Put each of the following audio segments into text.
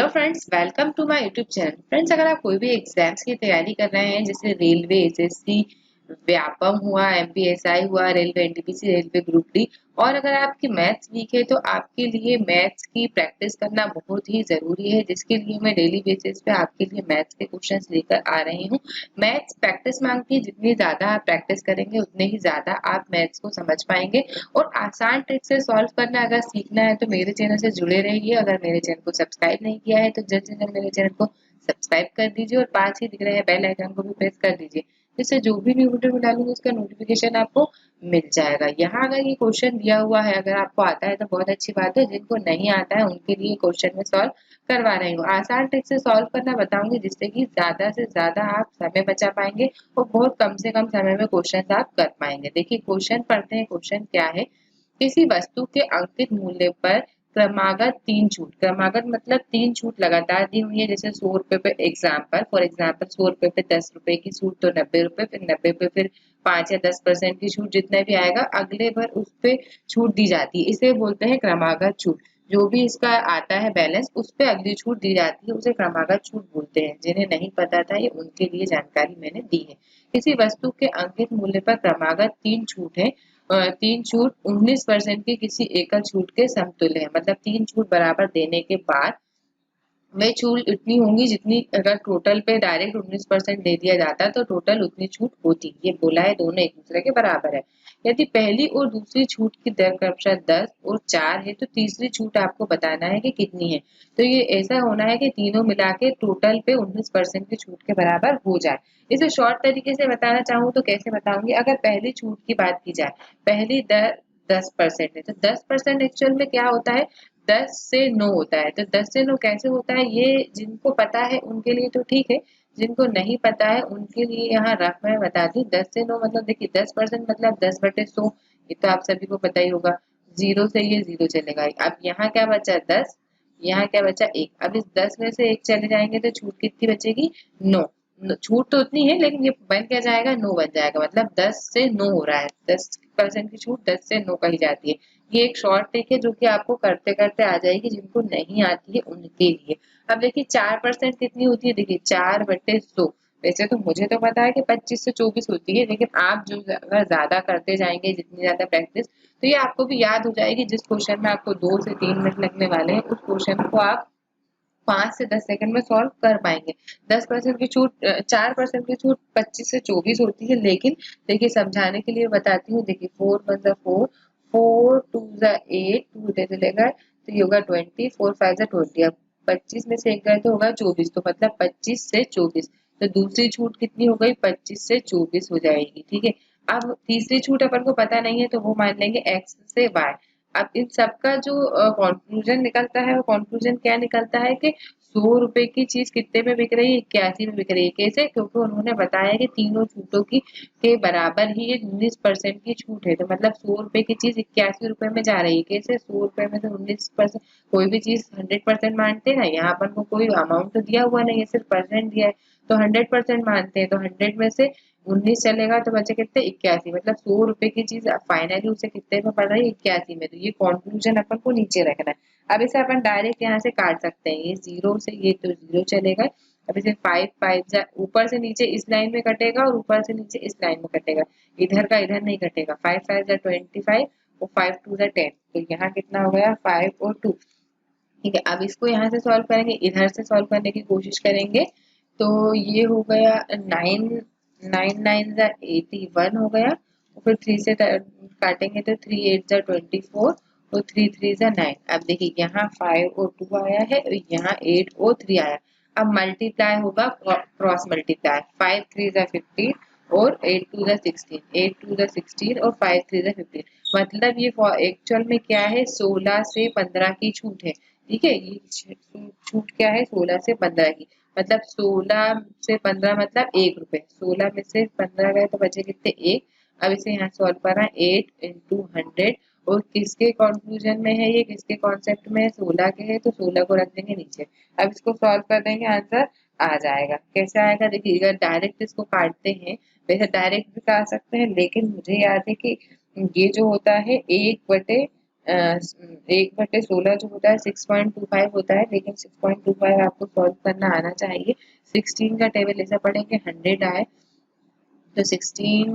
Hello friends, welcome to my YouTube channel. Friends, अगर आप कोई भी एग्जाम्स की तैयारी कर रहे हैं जैसे रेलवे, एसएससी, व्यापम हुआ, एमपीएसआई हुआ, railway NTPC, railway group D, और अगर आपकी मैथ्स वीक है तो आपके लिए मैथ्स की प्रैक्टिस करना बहुत ही जरूरी है, जिसके लिए मैं डेली बेसिस पे आपके लिए मैथ्स के क्वेश्चंस लेकर आ रही हूँ। मैथ्स प्रैक्टिस मांगती है, जितनी ज्यादा आप प्रैक्टिस करेंगे उतने ही ज्यादा आप मैथ्स को समझ पाएंगे। और आसान ट्रिक से सॉल्व करना अगर सीखना है तो मेरे चैनल से जुड़े रहिए। अगर मेरे चैनल को सब्सक्राइब नहीं किया है तो जल्द से जल्द मेरे चैनल को सब्सक्राइब कर दीजिए और पास ही दिख रहे हैं बेल आइकन को भी प्रेस कर दीजिए, जिससे जो भी न्यू वीडियो में डालूंगी उसका नोटिफिकेशन आपको मिल जाएगा। यहाँ अगर ये क्वेश्चन दिया हुआ है, अगर आपको आता है तो बहुत अच्छी बात है, जिनको नहीं आता है उनके लिए क्वेश्चन में सॉल्व करवा रही हूँ। आसान ट्रिक से सॉल्व करना बताऊंगी, जिससे कि ज्यादा से ज्यादा आप समय बचा पाएंगे और बहुत कम से कम समय में क्वेश्चन आप कर पाएंगे। देखिए क्वेश्चन पढ़ते हैं। क्वेश्चन क्या है? किसी वस्तु के अंकित मूल्य पर क्रमागत 3 छूट। क्रमागत मतलब 3 छूट लगातार दी हुई है। जैसे 100 रुपए पे फॉर एग्जाम्पल 100 रुपए पे 10 रुपए की छूट, तो 90 रुपए, फिर 90 पे फिर 5 या 10% की छूट, जितना भी आएगा अगले भर उस पे छूट दी जाती है। इसे बोलते हैं क्रमागत छूट। जो भी इसका आता है बैलेंस, उस पे अगली छूट दी जाती है, उसे क्रमागत छूट बोलते हैं। जिन्हें नहीं पता था, ये उनके लिए जानकारी मैंने दी है। किसी वस्तु के अंकित मूल्य पर क्रमागत 3 छूट है। 3 छूट 19% की किसी एकल छूट के समतुल्य है। मतलब 3 छूट बराबर देने के बाद में छूट इतनी होंगी जितनी, अगर टोटल पे डायरेक्ट 19% दे दिया जाता तो टोटल उतनी छूट होती। ये बोला है दोनों एक दूसरे के बराबर है। यदि पहली और दूसरी छूट की दर क्रमशः 10 और 4 है तो तीसरी छूट आपको बताना है कि कितनी है। तो ये ऐसा होना है कि तीनों मिला के टोटल पे 19% की छूट के बराबर हो जाए। इसे शॉर्ट तरीके से बताना चाहूँ तो कैसे बताऊंगी? अगर पहली छूट की बात की जाए, पहली दर 10% है तो 10% एक्चुअल में क्या होता है? 10 से 9 होता है। तो 10 से 9 कैसे होता है, ये जिनको पता है उनके लिए तो ठीक है, जिनको नहीं पता है उनके लिए यहाँ रफ में बता दी। 10 से 9 मतलब देखिए 10% मतलब 10/100। ये तो आप सभी को पता ही होगा। जीरो से ये जीरो चलेगा। अब यहाँ क्या बचा? 10। यहाँ क्या बचा? 1। अब इस 10 में से 1 चले जाएंगे तो छूट कितनी बचेगी? 9। छूट तो उतनी है, लेकिन ये बन क्या जाएगा? 9 बन जाएगा। मतलब 10 से 9 हो रहा है। 10% की छूट 10 से 9 कही जाती है। ये एक शॉर्ट ट्रिक है जो कि आपको करते करते आ जाएगी, जिनको नहीं आती है उनके लिए। अब देखिए 4% कितनी होती है? देखिए 4/100। वैसे तो मुझे तो पता है कि 25 से 24 होती है, लेकिन आप जो अगर ज्यादा करते जाएंगे, जितनी ज्यादा प्रैक्टिस, तो ये आपको भी याद हो जाएगी। जिस क्वेश्चन में आपको 2 से 3 मिनट लगने वाले हैं, उस क्वेश्चन को आप 5 से 10 सेकंड में सॉल्व कर पाएंगे। 10% की छूट, 4% की छूट 25 से 24 होती है। लेकिन देखिए समझाने के लिए बताती हूँ। देखिए 4 1 4, 4 2 8, 2 इधर चलेगा तो ये होगा 20, 4 5 20। अब 25 में से एक गए तो होगा 24, तो मतलब 25 से 24। तो दूसरी छूट कितनी हो गई? 25 से 24 हो जाएगी। ठीक है। अब तीसरी छूट अपन को पता नहीं है तो वो मान लेंगे x से y। अब इन सबका जो कंक्लूजन निकलता है, वो कंक्लूजन क्या निकलता है कि 100 रुपए की चीज कितने में बिक रही है? 81 में बिक रही है। कैसे? क्योंकि उन्होंने बताया कि तीनों छूटों की के बराबर ही ये 19% की छूट है। तो मतलब 100 रुपए की चीज 81 रुपए में जा रही है। कैसे? 100 रुपए में तो 19%। कोई भी चीज 100% मानते हैं ना, यहाँ अपन को कोई अमाउंट तो दिया हुआ नहीं है, सिर्फ परसेंट दिया है, तो 100% मानते हैं। तो 100 में से 19 चलेगा तो बचे कितने? 81। मतलब 100 रुपए की चीज फाइनली उसे कितने में पड़ रही है? 81 में। तो ये कंक्लूजन अपन को नीचे रखना है। अब इसे अपन डायरेक्ट यहाँ से काट सकते हैं। ये जीरो से ये तो जीरो चलेगा। अब इसे 5 5 ऊपर से नीचे इस लाइन में कटेगा और ऊपर से नीचे इस लाइन में कटेगा। इधर का इधर नहीं कटेगा। 5 5 25 और 5 2 10। तो यहाँ कितना हो गया? 5 और 2। ठीक है। अब इसको यहाँ से सॉल्व करेंगे, इधर से सॉल्व करने की कोशिश करेंगे। तो ये हो गया 9, 9 9 81 हो गया। और फिर 3 से काटेंगे तो 3 8 24 और 3 3 9। अब देखिए यहाँ 5 और 2 आया है और यहाँ 8 और 3 आया। अब मल्टीप्लाई होगा, क्रॉस मल्टीप्लाई। 5 3 15 और 8 2 16, 8 2 16 और 5 3 15। मतलब ये एक्चुअल में क्या है? 16 से 15 की छूट है। ठीक है। ये छूट क्या है? 16 से 15 की। मतलब 16 से 15 मतलब 1 रुपए। 16 में से 15 गए तो बचे कितने? 1। अब इसे यहाँ सॉल्व करना। 8 इंटू 100। और किसके कंक्लूजन में है ये? किसके कॉन्सेप्ट में है? 16 के है, तो 16 को रख देंगे नीचे। अब इसको सॉल्व कर देंगे, आंसर आ जाएगा। कैसे आएगा? देखिए अगर डायरेक्ट इसको काटते हैं, वैसे डायरेक्ट भी काट सकते हैं, लेकिन मुझे याद है कि ये जो होता है 1/, 1/16 जो होता है 6.25 होता है, लेकिन 6.25 आपको सॉल्व करना आना चाहिए। 16 का टेबल ऐसा पढ़ेंगे 100 आए तो 16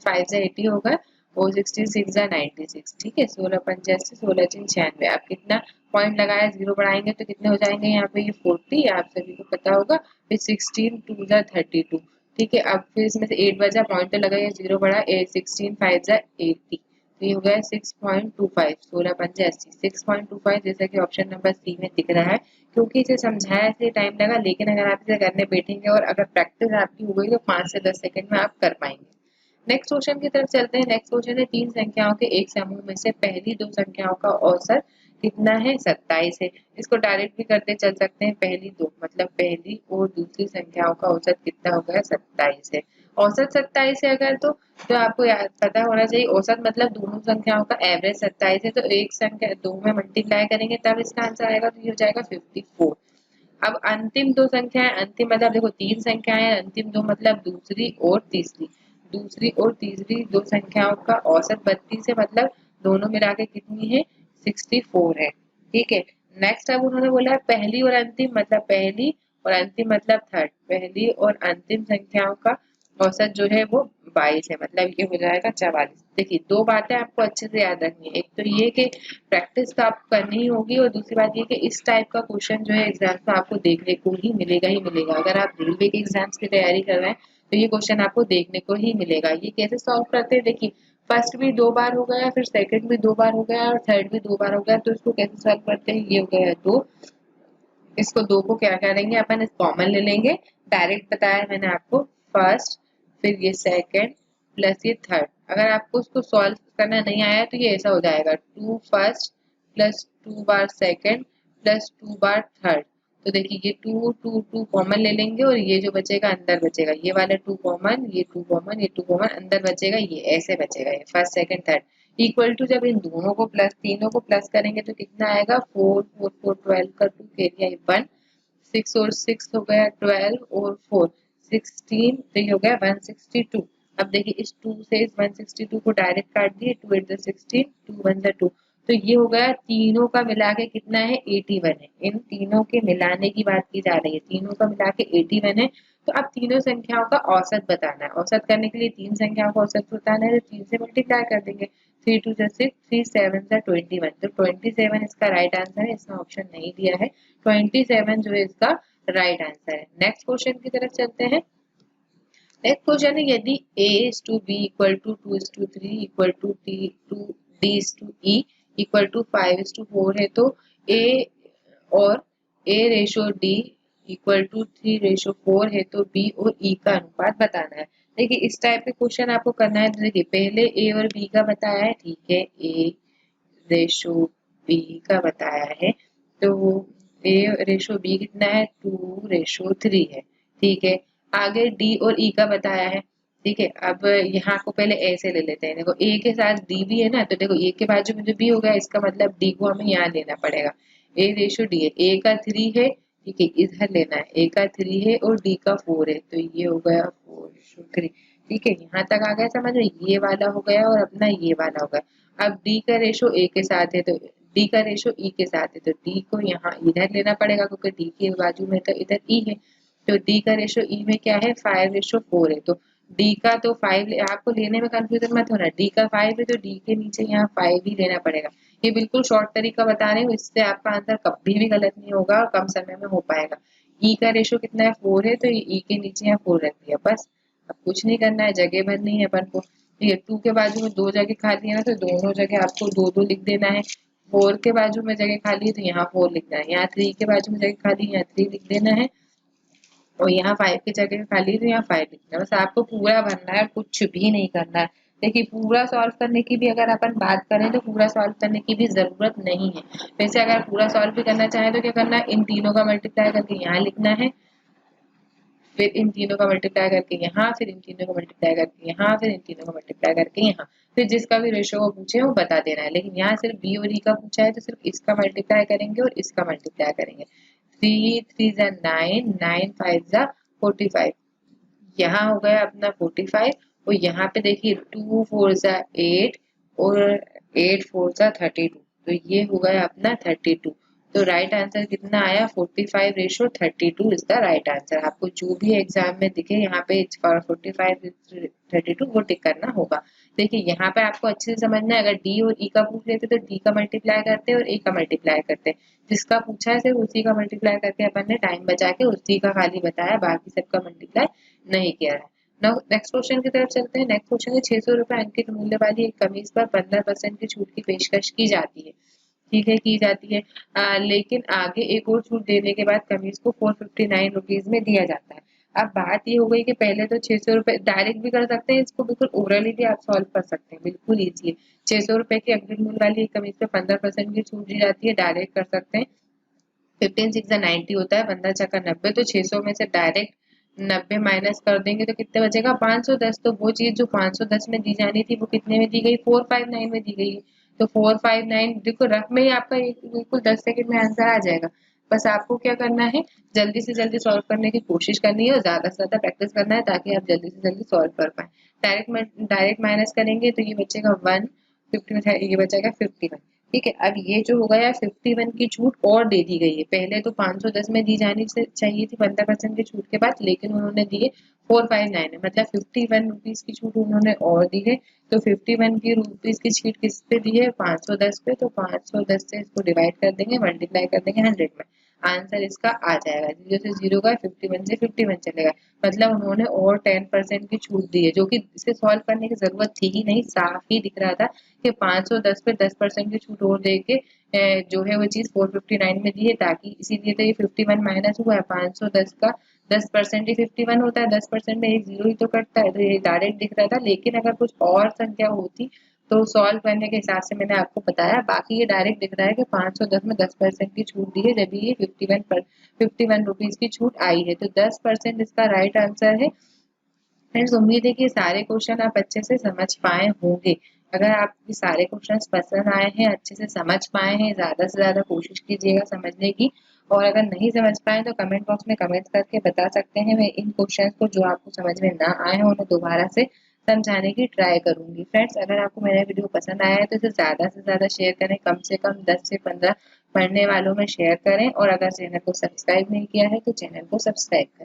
5 से 80 होगा और 16 6 जा 96। ठीक है, 16 × 5 = 16 × 96। आप कितना पॉइंट लगाया, जीरो बढ़ाएंगे तो कितने हो जाएंगे यहाँ पे, ये 40 आप सभी को पता होगा। फिर 16 2 जा 32। ठीक है, अब फिर इसमें से 8 बचा, पॉइंट तो लगाइए, जीरो बढ़ा, 16 5 जा 80। तो ये हो गया 6.25, 16 × 5 = 80, 6.25, जैसा कि ऑप्शन नंबर सी में दिख रहा है। क्योंकि इसे समझाया से टाइम लगा, लेकिन अगर आप इसे करने बैठेंगे और अगर प्रैक्टिस आपकी हो गई तो 5 से 10 सेकंड में आप कर पाएंगे। नेक्स्ट क्वेश्चन की तरफ चलते हैं। नेक्स्ट क्वेश्चन है, तीन संख्याओं के एक समूह में से पहली दो संख्याओं का औसत कितना है, 27 है। इसको डायरेक्ट भी करते चल सकते हैं, पहली दो मतलब पहली और दूसरी संख्याओं का औसत कितना हो गया, 27 है। औसत 27 है अगर तो आपको याद पता होना चाहिए, औसत मतलब दोनों संख्याओं का एवरेज 27 है, तो एक संख्या दो में मल्टीप्लाई करेंगे तब इसका आंसर आएगा, तो ये हो जाएगा 54। अब अंतिम दो संख्याएं, अंतिम मतलब देखो तीन संख्याएं, अंतिम दो मतलब दूसरी और तीसरी, दूसरी और तीसरी दो संख्याओं का औसत 32 है, मतलब दोनों मिला के कितनी है, 64 है। ठीक है, नेक्स्ट अब उन्होंने बोला है पहली और अंतिम मतलब पहली और अंतिम मतलब थर्ड, पहली और अंतिम संख्याओं का औसत जो है वो 22 है, मतलब ये हो जाएगा 44। देखिए दो बातें आपको अच्छे से याद रखनी है, एक तो ये कि प्रैक्टिस तो आपको करनी ही होगी, और दूसरी बात ये कि इस टाइप का क्वेश्चन जो है एग्जाम में आपको देखने को ही मिलेगा ही मिलेगा। अगर आप रेलवे के एग्जाम्स की तैयारी कर रहे हैं तो ये क्वेश्चन आपको देखने को ही मिलेगा। ये कैसे सॉल्व करते हैं, देखिए फर्स्ट भी दो बार हो गया, फिर सेकंड भी दो बार हो गया और थर्ड भी दो बार हो गया, तो इसको कैसे सॉल्व करते हैं, ये हो गया है दो, इसको दो को क्या करेंगे अपन, इस कॉमन ले लेंगे। डायरेक्ट बताया मैंने आपको, फर्स्ट फिर ये सेकंड प्लस ये थर्ड। अगर आपको उसको सॉल्व करना नहीं आया तो ये ऐसा हो जाएगा, 2 फर्स्ट प्लस 2 बार सेकंड प्लस 2 बार थर्ड। तो देखिए ये 2 2 2 कॉमन ले लेंगे और ये जो बचेगा अंदर बचेगा, ये वाला 2 कॉमन, ये 2 कॉमन, ये 2 कॉमन, अंदर बचेगा ये, ऐसे बचेगा ये first second third. Equal to जब इन दोनों को प्लस तीनों को प्लस करेंगे तो कितना आएगा, 4 4 4 12 का 2 एरिया 1, 6 और 6 हो गया 12 और 4 16, तो ये हो गया 162। अब देखिए इस 2 से इस 162 को डायरेक्ट काट दिए, 2 8 16, 2 1 2, तो ये हो गया तीनों का मिला के कितना है, 81 है। इन तीनों के मिलाने की बात की जा रही है, तीनों का मिला के 81 है। तो अब तीनों संख्याओं का औसत बताना है, औसत करने के लिए तीन संख्याओं का औसत बताना है, तो 3 से मल्टीप्लाई कर देंगे, 3 2 6, 3 7 21, तो 27 इसका राइट आंसर है, इसमें ऑप्शन नहीं दिया है, 27 जो है इसका राइट आंसर है। नेक्स्ट क्वेश्चन की तरफ चलते हैं। नेक्स्ट क्वेश्चन है, यदि a is to b equal to 2 is to 3 equal to d is to e equal to 5 is to 4 है, तो a और a ratio d equal to 3 ratio 4 है, तो b और e का अनुपात बताना है। देखिए इस टाइप के क्वेश्चन आपको करना है, तो देखिए पहले a और b का बताया है, ठीक है, a रेशो b का बताया है, तो a रेशो b कितना है, 2 रेशो 3 है। ठीक है, आगे d और e का बताया है। ठीक है, अब यहाँ को पहले ऐसे ले लेते हैं, देखो a के साथ d भी है ना, तो देखो a के बाजू में जो b होगा इसका मतलब d को हमें यहाँ लेना पड़ेगा, a रेशो d है, a का 3 है, ठीक है, इधर लेना है, a का 3 है और d का 4 है, तो ये हो गया 4 रेशो 3। ठीक है, यहाँ तक आ गया समझ में, ये वाला हो गया और अपना ये वाला हो गया। अब d का रेशो a के साथ है, तो d का रेशो e के साथ है, तो d को यहाँ इधर लेना पड़ेगा क्योंकि d के बाजू में तो इधर e है, तो d का रेशो e में क्या है, 5 रेशो 4 है, तो d का तो 5 आपको लेने में कंफ्यूजन मत होना, d का 5 है तो d के नीचे यहाँ 5 ही लेना पड़ेगा। ये बिल्कुल शॉर्ट तरीका बता रही हूँ, इससे आपका आंसर कभी भी गलत नहीं होगा और कम समय में हो पाएगा। e का रेशो कितना है, 4 है, तो ये e के नीचे यहाँ 4 रख दिया, बस अब कुछ नहीं करना है, जगह भरनी है अपन को। ठीक है, 2 के बाजू में दो जगह खाली है ना, तो दोनों जगह आपको दो दो लिख देना है। 4 के बाजू में जगह खाली है तो यहाँ 4 लिखना है, यहाँ 3 के बाजू में जगह खाली है, यहाँ 3 लिख देना है, और यहाँ 5 की जगह खाली है तो यहाँ 5 लिखना है। बस आपको पूरा भरना है, कुछ भी नहीं करना है। देखिए पूरा सॉल्व करने की भी अगर अपन बात करें तो पूरा सॉल्व करने की भी जरूरत नहीं है। वैसे अगर पूरा सॉल्व भी करना चाहे तो क्या करना है, इन तीनों का मल्टीप्लाई करके यहाँ लिखना है, फिर इन तीनों का मल्टीप्लाई करके यहाँ, फिर इन तीनों का मल्टीप्लाई करके यहाँ, फिर इन तीनों का मल्टीप्लाई करके यहाँ, फिर जिसका भी रेशो वो पूछे वो बता देना है। लेकिन यहाँ सिर्फ बी और ई का पूछा है तो सिर्फ इसका मल्टीप्लाई करेंगे और इसका मल्टीप्लाई करेंगे। 3 3 जा 9, 9 5 जा 45, यहाँ हो गया अपना 45, और यहाँ पे देखिए 2 4 जा 8, और 8 4 जा 32, तो ये हो गया अपना 32। तो राइट आंसर कितना आया 45:32 इसका राइट आंसर। आपको जो भी एग्जाम में दिखे यहाँ पे 45:32 वो टिक करना होगा। देखिए यहाँ पे आपको अच्छे से समझना है, अगर डी और ई का पूछ लेते तो डी का मल्टीप्लाई करते और ए का मल्टीप्लाई करते। जिसका पूछा है सिर्फ उसी का मल्टीप्लाई करके अपन ने टाइम बचा के उसी का खाली बताया, बाकी सबका मल्टीप्लाई नहीं किया है। नेक्स्ट क्वेश्चन की तरफ चलते हैं। नेक्स्ट क्वेश्चन है 600 रुपए अंकित मूल्य वाली एक कमीज पर 15% की छूट की पेशकश की जाती है। ठीक है, की जाती है। लेकिन आगे एक और छूट देने के बाद कमीज को 459 रुपीज में दिया जाता है। अब बात ये हो गई कि पहले तो 600 रुपए डायरेक्ट भी कर सकते हैं, इसको बिल्कुल ओरली भी आप सॉल्व कर सकते हैं, बिल्कुल ईजी है। 600 रुपए की अंकित मूल्य वाली एक कमीज पर 15% की छूट दी जाती है, डायरेक्ट कर सकते हैं। 15 6 90 होता है, 15 छक्का 90, तो 600 में से डायरेक्ट 90 माइनस कर देंगे तो कितने बचेगा 510। तो वो चीज जो 510 में दी जानी थी वो कितने में दी गई 459 में दी गई है। तो 459 देखो रफ में ही आपका बिल्कुल 10 सेकंड में आंसर आ जाएगा। बस आपको क्या करना है, जल्दी से जल्दी सॉल्व करने की कोशिश करनी है और ज्यादा से ज्यादा प्रैक्टिस करना है ताकि आप जल्दी से जल्दी सॉल्व कर पाए। डायरेक्ट माइनस करेंगे तो ये बचेगा 150 में, ये बचेगा 51। ठीक है, अब ये जो हो गया 51 की छूट और दे दी गई है। पहले तो 510 में दी जानी चाहिए थी 15% की छूट के बाद, लेकिन उन्होंने दिए 459 है, मतलब 51 रुपीज की छूट उन्होंने और दी है। तो 51 की रुपीज की छूट किस पे दी है 510 पे, तो 510 से इसको डिवाइड कर देंगे, मल्टीप्लाई कर देंगे 100 में, आंसर इसका आ जाएगा। 0 से 0 का 51 से 51 चलेगा, मतलब उन्होंने और 10% की छूट दी है, जो कि इसे सॉल्व करने की जरूरत थी ही नहीं, साफ ही दिख रहा था कि 510 पे 10% की छूट और देके जो है वो चीज 459 में दी है, ताकि इसीलिए तो ये 51 माइनस हुआ है। 510 का 10% ही 51 होता है, 10% में एक जीरो ही तो कटता है, तो ये डायरेक्ट दिख रहा था। लेकिन अगर कुछ और संख्या होती तो सॉल्व करने के हिसाब से मैंने आपको बताया, बाकी ये डायरेक्ट दिख रहा है कि 510 में 10% की छूट दी है, जब ये 51 रुपीज की छूट आई है, तो 10% इसका राइट आंसर है। फ्रेंड्स, उम्मीद है कि सारे क्वेश्चन आप अच्छे से समझ पाए होंगे। अगर आपके सारे क्वेश्चंस पसंद आए हैं, अच्छे से समझ पाए हैं, ज्यादा से ज्यादा कोशिश कीजिएगा समझने की। और अगर नहीं समझ पाए तो कमेंट बॉक्स में कमेंट करके बता सकते हैं, मैं इन क्वेश्चंस को जो आपको समझ में ना आए हैं उन्हें दोबारा से समझाने की ट्राई करूंगी। फ्रेंड्स, अगर आपको मेरा वीडियो पसंद आया है तो इसे ज्यादा से ज्यादा शेयर करें, कम से कम 10 से 15 पढ़ने वालों में शेयर करें, और अगर चैनल को सब्सक्राइब नहीं किया है तो चैनल को सब्सक्राइब करें।